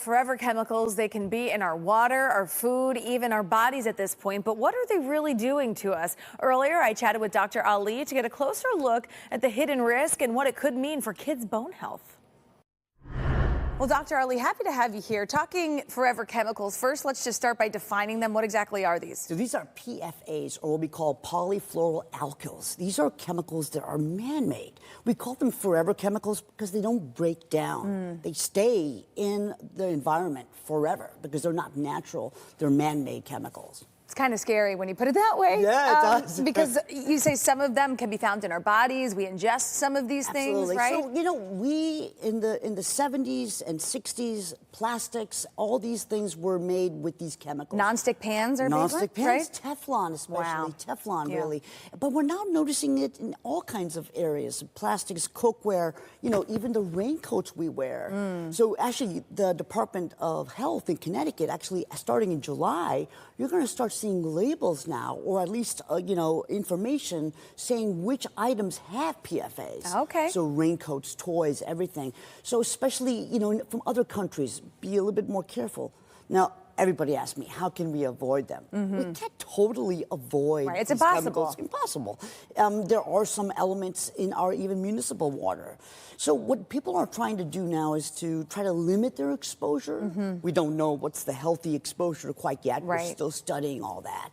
forever chemicals. They can be in our water, our food, even our bodies at this point. But what are they really doing to us? Earlier, I chatted with Dr. Ali to get a closer look at the hidden risk and what it could mean for kids' bone health. Well, Dr. Ali, happy to have you here. Talking forever chemicals, first, let's just start by defining them. What exactly are these? So these are PFAS, or what we call polyfluoroalkyls. These are chemicals that are man-made. We call them forever chemicals because they don't break down. They stay in the environment forever because they're not natural. They're man-made chemicals. It's kind of scary when you put it that way. Yeah, it does. Because you say some of them can be found in our bodies. We ingest some of these things, right? So, you know, we, in the 70s and 60s, plastics, all these things were made with these chemicals. Nonstick pans are Non-stick pans, right? Teflon especially, Wow. Teflon Yeah. really. But we're now noticing it in all kinds of areas, plastics, cookware, you know, even the raincoats we wear. So actually, the Department of Health in Connecticut, actually starting in July, you're going to start seeing labels now, or at least, you know, information saying which items have PFAS. Okay. So raincoats, toys, everything. So especially, you know, from other countries, be a little bit more careful. Now, everybody asks me, how can we avoid them? We can't totally avoid Right, it's these impossible. chemicals. Impossible. There are some elements in our even municipal water. So what people are trying to do now is to try to limit their exposure. We don't know what's the healthy exposure quite yet. Right. We're still studying all that.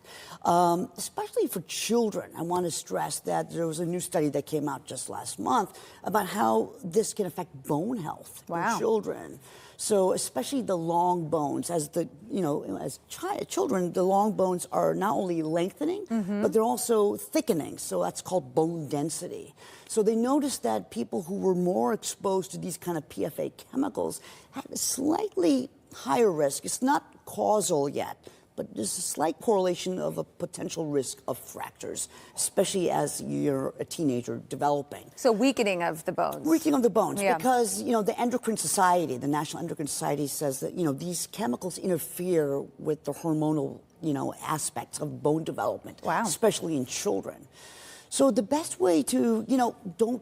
Especially for children, I want to stress that there was a new study that came out just last month about how this can affect bone health in children. So especially the long bones, as children, the long bones are not only lengthening, but they're also thickening. So that's called bone density. So they noticed that people who were more exposed to these kind of PFA chemicals had a slightly higher risk. It's not causal yet, but there's a slight correlation of a potential risk of fractures, especially as you're a teenager developing. So weakening of the bones. Weakening of the bones, because, you know, the Endocrine Society, the National Endocrine Society says that, you know, these chemicals interfere with the hormonal, you know, aspects of bone development, especially in children. So the best way to, you know, don't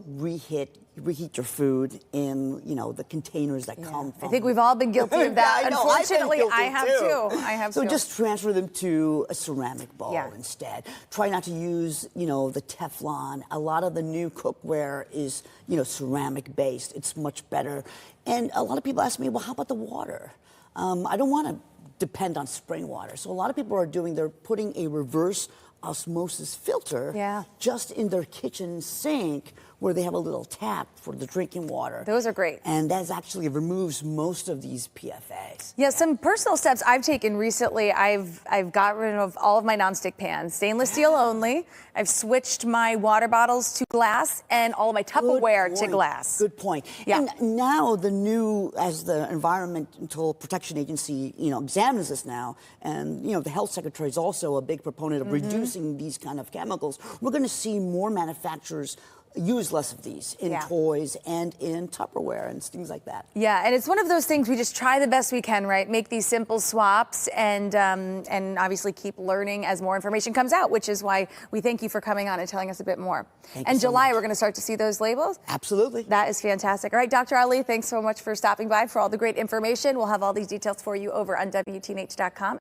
reheat your food in, you know, the containers that come from. I think we've all been guilty of that. I know, Unfortunately, I have too. So just transfer them to a ceramic bowl instead. Try not to use, you know, the Teflon. A lot of the new cookware is, you know, ceramic based. It's much better. And a lot of people ask me, well, how about the water? I don't want to depend on spring water. So a lot of people they're putting a reverse osmosis filter just in their kitchen sink, where they have a little tap for the drinking water. Those are great. And that actually removes most of these PFAS. Yeah, some personal steps I've taken recently. I've got rid of all of my nonstick pans, stainless steel only. I've switched my water bottles to glass and all of my Tupperware to glass. Good point. Yeah. And now as the Environmental Protection Agency, you know, examines this now, and, you know, the health secretary is also a big proponent of reducing these kind of chemicals, we're going to see more manufacturers use less of these in toys and in Tupperware and things like that. Yeah, and it's one of those things we just try the best we can, right? Make these simple swaps and obviously keep learning as more information comes out, which is why we thank you for coming on and telling us a bit more. In July, we're going to start to see those labels. Absolutely. That is fantastic. All right, Dr. Ali, thanks so much for stopping by, for all the great information. We'll have all these details for you over on WTNH.com.